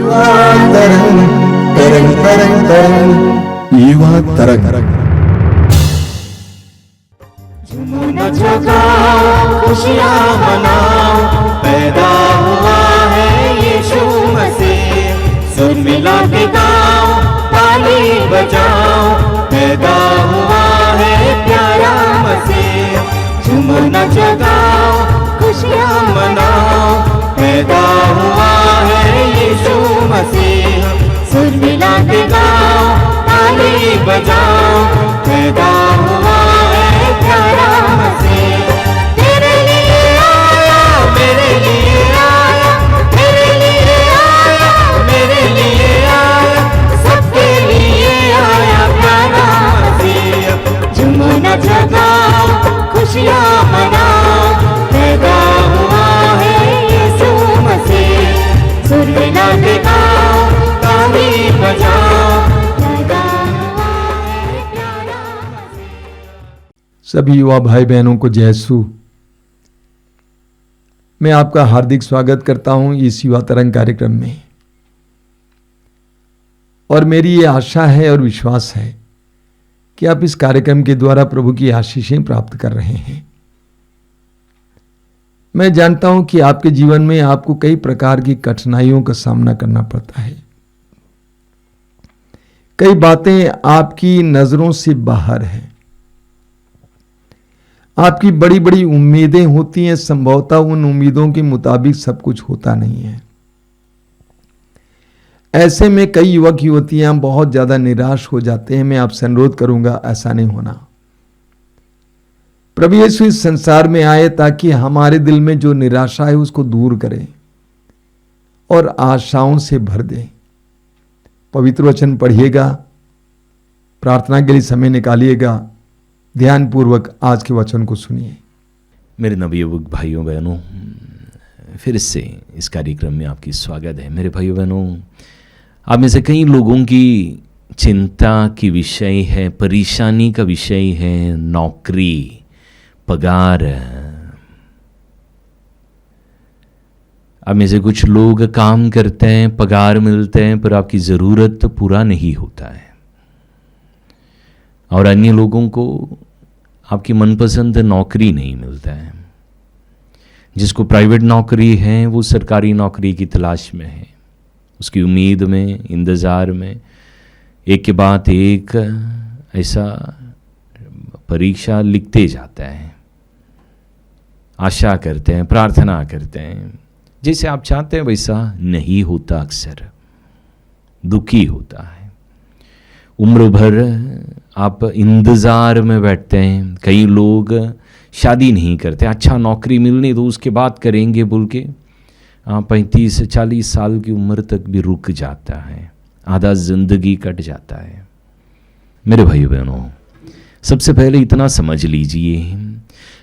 युवा तरंग तरंग तरंग तरंग युवा तरंग। झूमो नाचो गाओ खुशियाँ मनाओ, पैदा हुआ है यीशु मसीह। सुर मिला के गाओ ताली बजाओ, पैदा हुआ है प्यारा मसीह। झूमो नाचो गाओ खुशियाँ मनाओ, पैदा हुआ है यीशु मसीह। सुर मिला के गाओ ताली बजाओ, पैदा हुआ है प्यारा मसीह। तेरे लिए आया, मेरे लिए आया, मेरे लिए आया, मेरे लिए आया, सबके लिए आया प्यारा मसीह। झूमो नाचो गाओ खुशियाँ मनाओ, पैदा हुआ है यीशु मसीह। सुर मिला के गाओ ताली बजाओ, पैदा हुआ है प्यारा मसीह। सभी युवा भाई बहनों को जय यीशु। मैं आपका हार्दिक स्वागत करता हूं इस युवा तरंग कार्यक्रम में, और मेरी ये आशा है और विश्वास है कि आप इस कार्यक्रम के द्वारा प्रभु की आशीषें प्राप्त कर रहे हैं। मैं जानता हूं कि आपके जीवन में आपको कई प्रकार की कठिनाइयों का सामना करना पड़ता है। कई बातें आपकी नजरों से बाहर हैं। आपकी बड़ी बड़ी उम्मीदें होती हैं, संभवतः उन उम्मीदों के मुताबिक सब कुछ होता नहीं है। ऐसे में कई युवक युवतियां बहुत ज्यादा निराश हो जाते हैं। मैं आपसे अनुरोध करूंगा ऐसा नहीं होना। प्रभु यीशु इस संसार में आए ताकि हमारे दिल में जो निराशा है उसको दूर करे और आशाओं से भर दे। पवित्र वचन पढ़िएगा, प्रार्थना के लिए समय निकालिएगा, ध्यानपूर्वक आज के वचन को सुनिए। मेरे नवयुवक भाइयों बहनों, फिर से इस कार्यक्रम में आपकी स्वागत है। मेरे भाइयों बहनों, आप में से कई लोगों की चिंता की विषय है, परेशानी का विषय है नौकरी, पगार। आप में से कुछ लोग काम करते हैं, पगार मिलते हैं, पर आपकी ज़रूरत पूरा नहीं होता है। और अन्य लोगों को आपकी मनपसंद नौकरी नहीं मिलता है। जिसको प्राइवेट नौकरी है वो सरकारी नौकरी की तलाश में है, उसकी उम्मीद में, इंतज़ार में, एक के बाद एक ऐसा परीक्षा लिखते जाता है, आशा करते हैं, प्रार्थना करते हैं। जैसे आप चाहते हैं वैसा नहीं होता, अक्सर दुखी होता है। उम्र भर आप इंतज़ार में बैठते हैं। कई लोग शादी नहीं करते, अच्छा नौकरी मिलने दो उसके बाद करेंगे बोल के 35 से 40 साल की उम्र तक भी रुक जाता है, आधा जिंदगी कट जाता है। मेरे भाई बहनों, सबसे पहले इतना समझ लीजिए,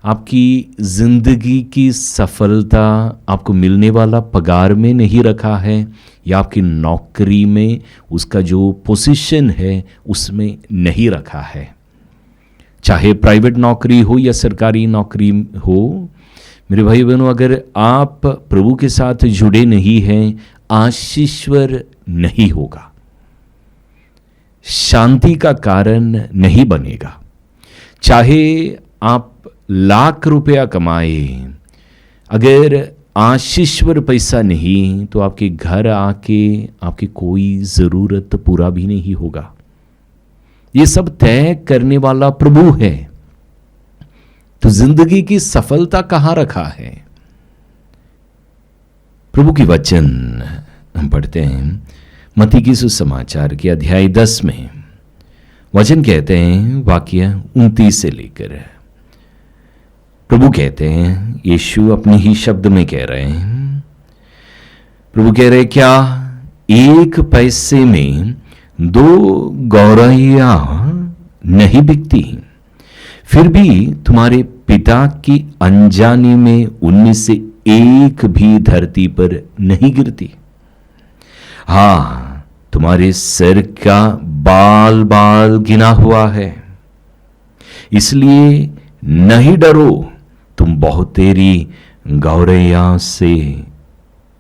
आपकी ज़िंदगी की सफलता आपको मिलने वाला पगार में नहीं रखा है, या आपकी नौकरी में उसका जो पोजीशन है उसमें नहीं रखा है। चाहे प्राइवेट नौकरी हो या सरकारी नौकरी हो, मेरे भाई बहनों, अगर आप प्रभु के साथ जुड़े नहीं हैं, आशीश्वर नहीं होगा, शांति का कारण नहीं बनेगा। चाहे आप लाख रुपया कमाए, अगर आशीश्वर पैसा नहीं तो आपके घर आके आपकी कोई ज़रूरत पूरा भी नहीं होगा। ये सब तय करने वाला प्रभु है। तो जिंदगी की सफलता कहाँ रखा है? प्रभु की वचन हम पढ़ते हैं मत्ती की सुसमाचार के अध्याय 10 में। वचन कहते हैं, वाक्य 29 से लेकर, प्रभु कहते हैं, यीशु अपने ही शब्द में कह रहे हैं, प्रभु कह रहे, क्या 1 पैसे में 2 गौरैया नहीं बिकती? फिर भी तुम्हारे पिता की अनजाने में उनमें से एक भी धरती पर नहीं गिरती। हाँ, तुम्हारे सिर का बाल बाल गिना हुआ है, इसलिए नहीं डरो, तुम बहुतेरी गौरैया से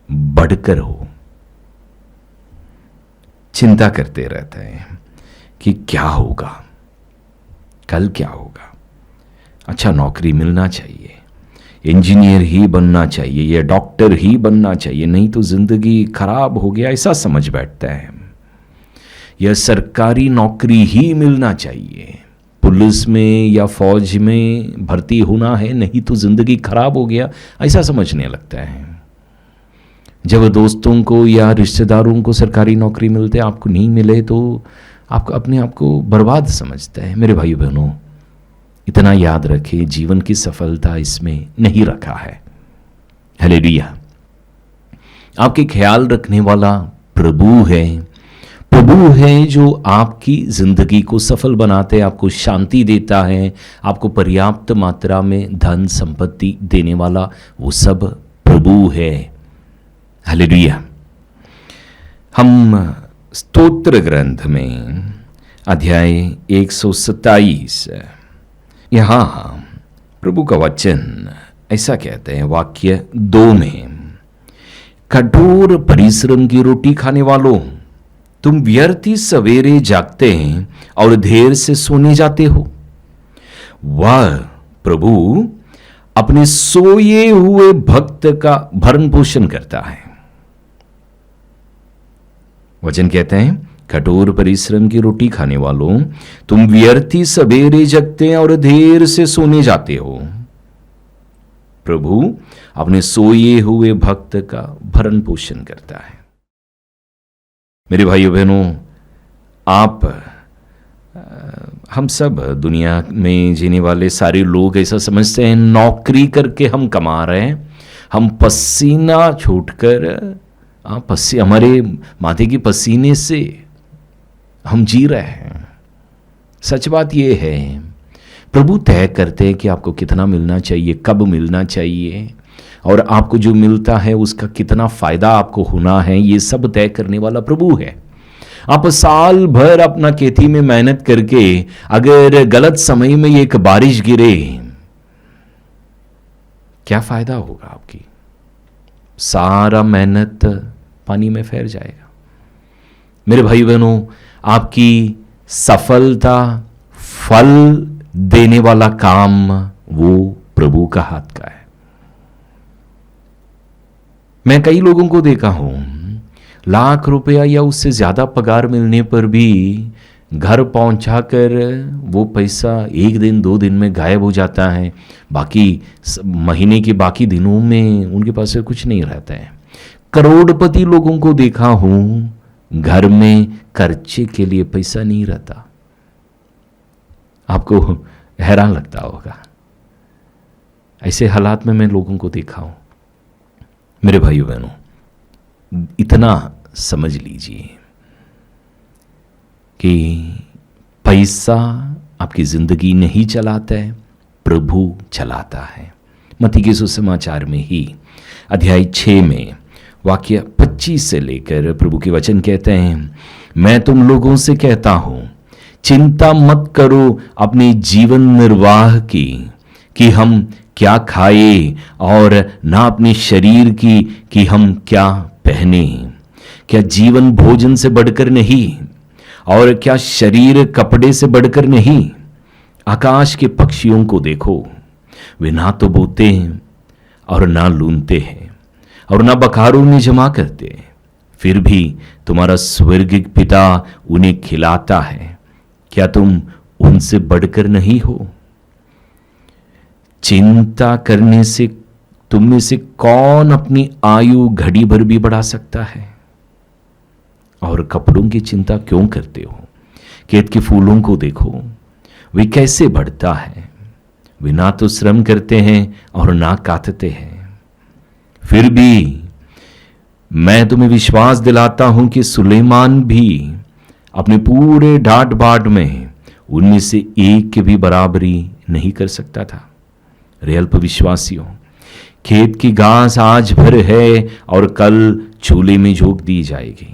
बढ़कर हो। चिंता करते रहते हैं कि क्या होगा, कल क्या होगा। अच्छा नौकरी मिलना चाहिए, इंजीनियर ही बनना चाहिए या डॉक्टर ही बनना चाहिए, नहीं तो जिंदगी खराब हो गया, ऐसा समझ बैठता है। या सरकारी नौकरी ही मिलना चाहिए, पुलिस में या फौज में भर्ती होना है, नहीं तो जिंदगी खराब हो गया, ऐसा समझने लगता है। जब दोस्तों को या रिश्तेदारों को सरकारी नौकरी मिलते, आपको नहीं मिले तो आपको अपने आप को बर्बाद समझता है। मेरे भाई बहनों, इतना याद रखें, जीवन की सफलता इसमें नहीं रखा है। हालेलुया। आपके ख्याल रखने वाला प्रभु है। प्रभु है जो आपकी जिंदगी को सफल बनाते, आपको शांति देता है, आपको पर्याप्त मात्रा में धन संपत्ति देने वाला वो सब प्रभु है। हालेलुया। हम स्तोत्र ग्रंथ में अध्याय 127 यहाँ प्रभु का वचन ऐसा कहते हैं, वाक्य 2 में, कठोर परिश्रम की रोटी खाने वालों, तुम व्यर्थ ही सवेरे जागते हैं और देर से सोने जाते हो। वह प्रभु अपने सोए हुए भक्त का भरण पोषण करता है। वचन कहते हैं, कठोर परिश्रम की रोटी खाने वालों, तुम व्यर्थ ही सवेरे जगते हैं और देर से सोने जाते हो। प्रभु अपने सोए हुए भक्त का भरण पोषण करता है। मेरे भाइयों बहनों, आप हम सब दुनिया में जीने वाले सारे लोग ऐसा समझते हैं नौकरी करके हम कमा रहे हैं, हम पसीना छूटकर हमारे माथे की पसीने से हम जी रहे हैं। सच बात यह है, प्रभु तय करते हैं कि आपको कितना मिलना चाहिए, कब मिलना चाहिए, और आपको जो मिलता है उसका कितना फायदा आपको होना है, ये सब तय करने वाला प्रभु है। आप साल भर अपना खेती में मेहनत करके अगर गलत समय में एक बारिश गिरे, क्या फायदा होगा आपकी? सारा मेहनत पानी में फेर जाएगा। मेरे भाई बहनों, आपकी सफलता फल देने वाला काम वो प्रभु का हाथ का है। मैं कई लोगों को देखा हूं, लाख रुपया या उससे ज्यादा पगार मिलने पर भी घर पहुंचाकर वो पैसा 1 दिन 2 दिन में गायब हो जाता है, बाकी महीने के बाकी दिनों में उनके पास कुछ नहीं रहता है। करोड़पति लोगों को देखा हूं, घर में खर्चे के लिए पैसा नहीं रहता। आपको हैरान लगता होगा, ऐसे हालात में मैं लोगों को देखा हूं। मेरे भाइयों बहनों, इतना समझ लीजिए कि पैसा आपकी जिंदगी नहीं चलाता है, प्रभु चलाता है। मत्ती के सुसमाचार में ही अध्याय 6 में वाक्य 25 से लेकर प्रभु के वचन कहते हैं, मैं तुम लोगों से कहता हूं, चिंता मत करो अपने जीवन निर्वाह की कि हम क्या खाए, और ना अपने शरीर की कि हम क्या पहने। क्या जीवन भोजन से बढ़कर नहीं, और क्या शरीर कपड़े से बढ़कर नहीं? आकाश के पक्षियों को देखो, वे ना तो बोते हैं और ना लूनते हैं और ना बखारों में जमा करते, फिर भी तुम्हारा स्वर्गिक पिता उन्हें खिलाता है। क्या तुम उनसे बढ़कर नहीं हो? चिंता करने से तुम में से कौन अपनी आयु घड़ी भर भी बढ़ा सकता है? और कपड़ों की चिंता क्यों करते हो? खेत के फूलों को देखो, वे कैसे बढ़ता है, वे ना तो श्रम करते हैं और ना काटते हैं। फिर भी मैं तुम्हें विश्वास दिलाता हूं कि सुलेमान भी अपने पूरे ढाट बाट में उनमें से एक की भी बराबरी नहीं कर सकता था। रे अल्प विश्वासियों, खेत की घास आज भर है और कल चूल्हे में झोंक दी जाएगी।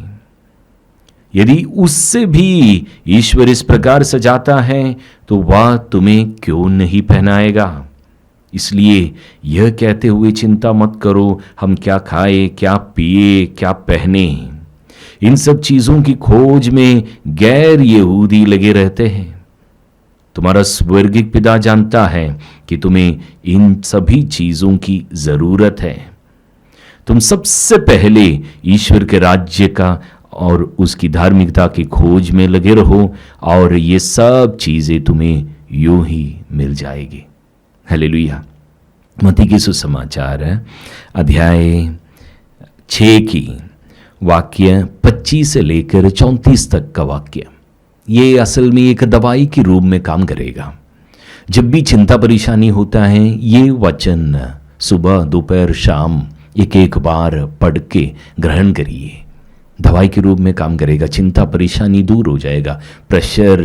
यदि उससे भी ईश्वर इस प्रकार सजाता है तो वह तुम्हें क्यों नहीं पहनाएगा? इसलिए यह कहते हुए चिंता मत करो, हम क्या खाए, क्या पिए, क्या पहने। इन सब चीजों की खोज में गैर यहूदी लगे रहते हैं। तुम्हारा स्वर्गिक पिता जानता है कि तुम्हें इन सभी चीजों की जरूरत है। तुम सबसे पहले ईश्वर के राज्य का और उसकी धार्मिकता की खोज में लगे रहो और ये सब चीजें तुम्हें यूं ही मिल जाएगी। हालेलुया। मत्ती के सुसमाचार अध्याय 6 की वाक्य 25 से लेकर 34 तक का वाक्य, ये असल में एक दवाई के रूप में काम करेगा। जब भी चिंता परेशानी होता है, ये वचन सुबह दोपहर शाम एक एक बार पढ़ के ग्रहण करिए, दवाई के रूप में काम करेगा। चिंता परेशानी दूर हो जाएगा। प्रेशर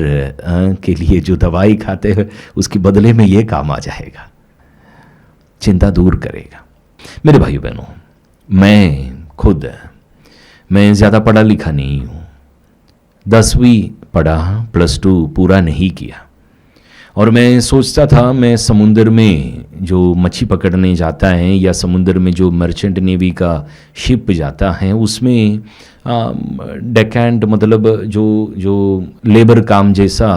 के लिए जो दवाई खाते हैं उसके बदले में ये काम आ जाएगा, चिंता दूर करेगा। मेरे भाइयों बहनों, मैं ज़्यादा पढ़ा लिखा नहीं हूँ, 10वीं पढ़ा, +2 पूरा नहीं किया। और मैं सोचता था मैं समुद्र में जो मच्छी पकड़ने जाता है या समुद्र में जो मर्चेंट नेवी का शिप जाता है उसमें डेकेंट मतलब जो लेबर काम जैसा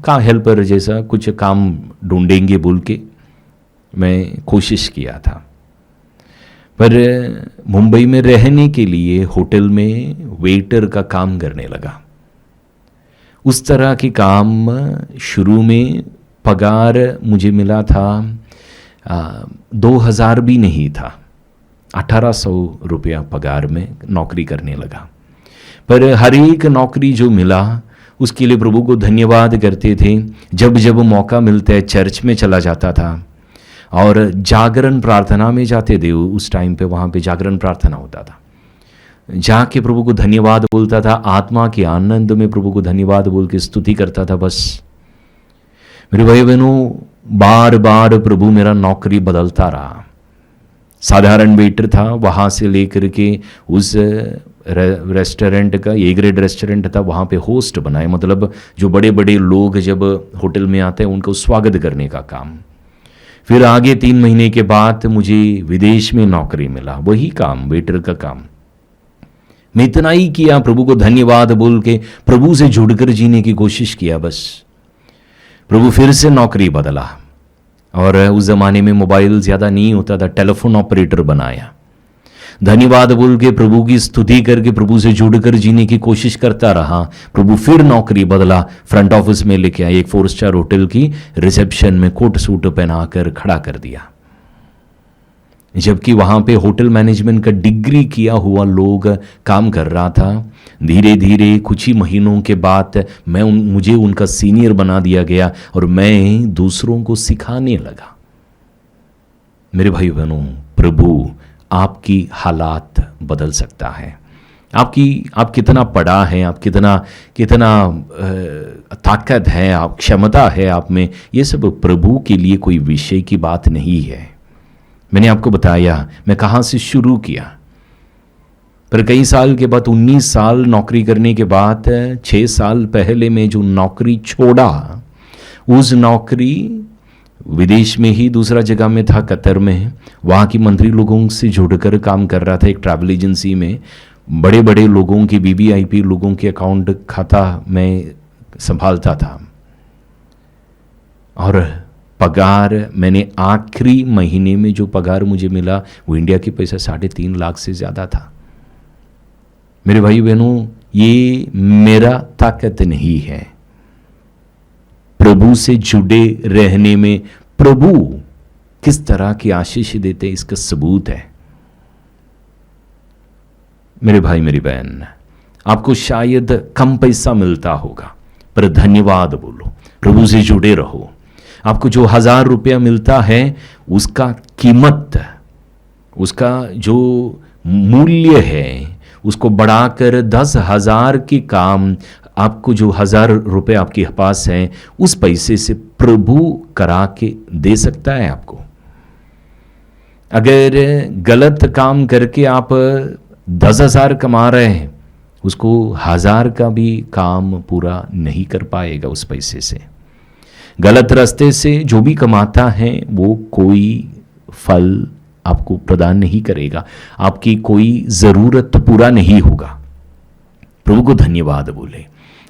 का हेल्पर जैसा कुछ काम ढूंढेंगे बोल के मैं कोशिश किया था। पर मुंबई में रहने के लिए होटल में वेटर का काम करने लगा। उस तरह के काम शुरू में पगार मुझे मिला था 2000 भी नहीं था, 1800 रुपया पगार में नौकरी करने लगा। पर हर एक नौकरी जो मिला उसके लिए प्रभु को धन्यवाद करते थे। जब जब मौका मिलता है चर्च में चला जाता था और जागरण प्रार्थना में जाते थे। उस टाइम पे वहाँ पे जागरण प्रार्थना होता था, जाके प्रभु को धन्यवाद बोलता था, आत्मा के आनंद में प्रभु को धन्यवाद बोल के स्तुति करता था। बस मेरे भाई बहनों, बार बार प्रभु मेरा नौकरी बदलता रहा। साधारण वेटर था, वहाँ से लेकर के उस रेस्टोरेंट का ए ग्रेड रेस्टोरेंट था, वहाँ पे होस्ट बनाए, मतलब जो बड़े बड़े लोग जब होटल में आते हैं उनको स्वागत करने का काम। फिर आगे 3 महीने के बाद मुझे विदेश में नौकरी मिला, वही काम, वेटर का काम। मैं इतना ही किया, प्रभु को धन्यवाद बोल के प्रभु से जुड़कर जीने की कोशिश किया। बस प्रभु फिर से नौकरी बदला और उस जमाने में मोबाइल ज्यादा नहीं होता था, टेलीफोन ऑपरेटर बनाया। धन्यवाद बोल के प्रभु की स्तुति करके प्रभु से जुड़कर जीने की कोशिश करता रहा। प्रभु फिर नौकरी बदला, फ्रंट ऑफिस में लेके आया, एक 4 स्टार होटल की रिसेप्शन में कोट सूट पहनाकर खड़ा कर दिया। जबकि वहां पे होटल मैनेजमेंट का डिग्री किया हुआ लोग काम कर रहा था। धीरे धीरे कुछ ही महीनों के बाद मुझे उनका सीनियर बना दिया गया और मैं दूसरों को सिखाने लगा। मेरे भाई बहनों, प्रभु आपकी हालात बदल सकता है। आप कितना पढ़ा है, आप कितना ताकत है, आप क्षमता है आप में, ये सब प्रभु के लिए कोई विषय की बात नहीं है। मैंने आपको बताया मैं कहाँ से शुरू किया। पर कई साल के बाद 19 साल नौकरी करने के बाद 6 साल पहले मैं जो नौकरी छोड़ा, उस नौकरी विदेश में ही दूसरा जगह में था, कतर में। वहाँ की मंत्री लोगों से जुड़कर काम कर रहा था एक ट्रैवल एजेंसी में। बड़े बड़े लोगों के वीवीआईपी लोगों के अकाउंट खाता मैं संभालता था। और पगार मैंने आखिरी महीने में जो पगार मुझे मिला वो इंडिया के पैसा 3.5 लाख से ज़्यादा था। मेरे भाई बहनों, ये मेरा ताकत नहीं है, प्रभु से जुड़े रहने में प्रभु किस तरह की आशीष देते इसका सबूत है। मेरे भाई मेरी बहन, आपको शायद कम पैसा मिलता होगा पर धन्यवाद बोलो, प्रभु से जुड़े रहो। आपको जो 1000 रुपया मिलता है उसका कीमत, उसका जो मूल्य है उसको बढ़ाकर 10,000 के काम आपको जो 1000 रुपये आपके पास हैं उस पैसे से प्रभु करा के दे सकता है आपको। अगर गलत काम करके आप 10,000 कमा रहे हैं, उसको 1000 का भी काम पूरा नहीं कर पाएगा उस पैसे से। गलत रास्ते से जो भी कमाता है वो कोई फल आपको प्रदान नहीं करेगा, आपकी कोई ज़रूरत पूरा नहीं होगा। प्रभु को धन्यवाद बोले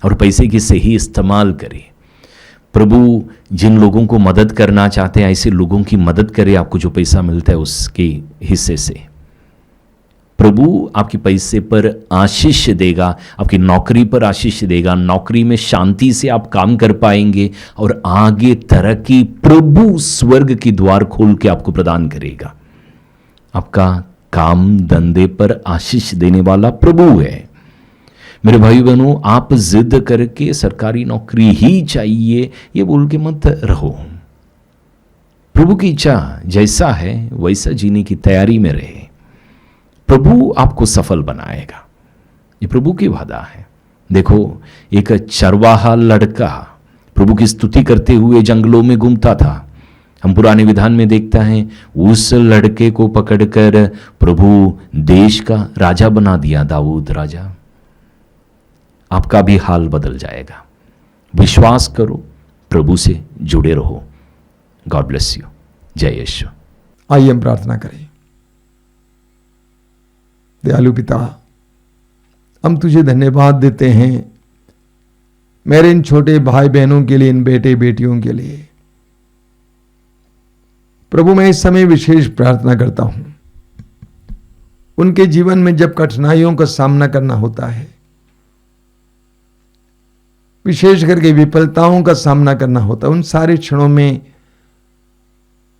और पैसे की सही इस्तेमाल करें। प्रभु जिन लोगों को मदद करना चाहते हैं ऐसे लोगों की मदद करे, आपको जो पैसा मिलता है उसके हिस्से से। प्रभु आपके पैसे पर आशीष देगा, आपकी नौकरी पर आशीष देगा, नौकरी में शांति से आप काम कर पाएंगे और आगे तरक्की प्रभु स्वर्ग की द्वार खोल के आपको प्रदान करेगा। आपका काम धंधे पर आशीष देने वाला प्रभु है। मेरे भाई बहनों, आप जिद करके सरकारी नौकरी ही चाहिए ये बोल के मत रहो। प्रभु की इच्छा जैसा है वैसा जीने की तैयारी में रहे, प्रभु आपको सफल बनाएगा। ये प्रभु की वादा है। देखो, एक चरवाहा लड़का प्रभु की स्तुति करते हुए जंगलों में घूमता था। हम पुराने विधान में देखता है उस लड़के को पकड़कर प्रभु देश का राजा बना दिया, दाऊद राजा। आपका भी हाल बदल जाएगा। विश्वास करो, प्रभु से जुड़े रहो। God bless you. जय यीशु। आइए हम प्रार्थना करें। दयालु पिता, हम तुझे धन्यवाद देते हैं मेरे इन छोटे भाई बहनों के लिए, इन बेटे बेटियों के लिए। प्रभु, मैं इस समय विशेष प्रार्थना करता हूं, उनके जीवन में जब कठिनाइयों का सामना करना होता है, विशेष करके विफलताओं का सामना करना होता है, उन सारे क्षणों में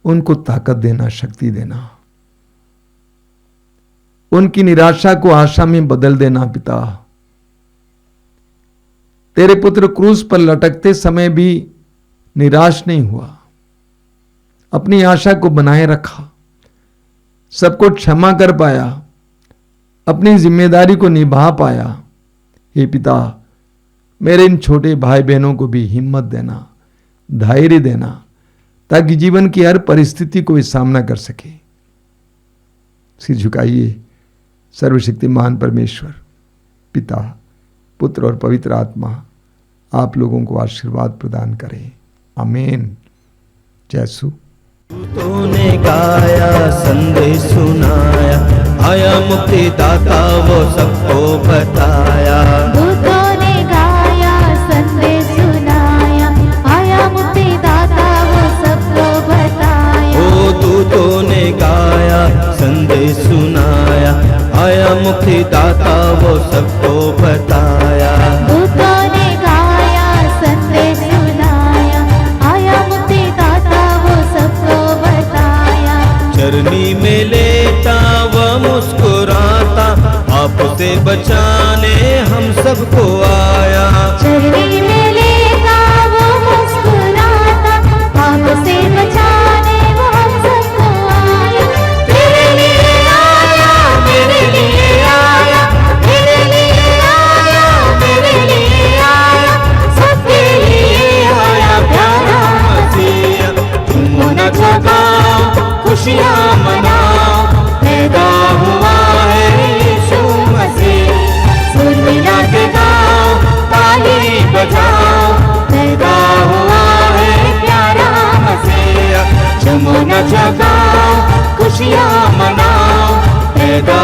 उनको ताकत देना, शक्ति देना, उनकी निराशा को आशा में बदल देना। पिता, तेरे पुत्र क्रूस पर लटकते समय भी निराश नहीं हुआ, अपनी आशा को बनाए रखा, सबको क्षमा कर पाया, अपनी जिम्मेदारी को निभा पाया। हे पिता, मेरे इन छोटे भाई बहनों को भी हिम्मत देना, धैर्य देना, ताकि जीवन की हर परिस्थिति को वे सामना कर सके। सिर झुकाइए। सर्वशक्तिमान परमेश्वर, पिता, पुत्र और पवित्र आत्मा आप लोगों को आशीर्वाद प्रदान करें। आमीन। जय यीशु। तूने गाया, संदेश सुनाया, आया मुक्तिदाता वो सबको बताया। दूतों ने गाया, संदेश सुनाया, आया मुक्तिदाता वो सबको बताया। ओ दूतों ने गाया, संदेश सुनाया, आया मुक्तिदाता वो सबको बताया। दूतों ने गाया, संदेश सुनाया, आया मुक्तिदाता वो सबको बताया। चरनी में लेटा व मुस्कुराता, आपसे बचाने हम सबको आया। चरनी में लेता वो मुस्कुराता, आपसे बचाने वो हम सबको आया। तेरे लिए आया, मेरे लिए आया, मेरे लिए आया, मेरे लिए आया, सबके लिए आया प्यारा मसीहा। झूमो नाचो गाओ, खुशियाँ मनाओ, पैदा हुआ है यीशु मसीह। सुर मिला के गाओ, ताली बजाओ, पैदा हुआ है प्यारा मसीहा। झूमो नाचो गाओ, खुशियाँ मनाओ, पैदा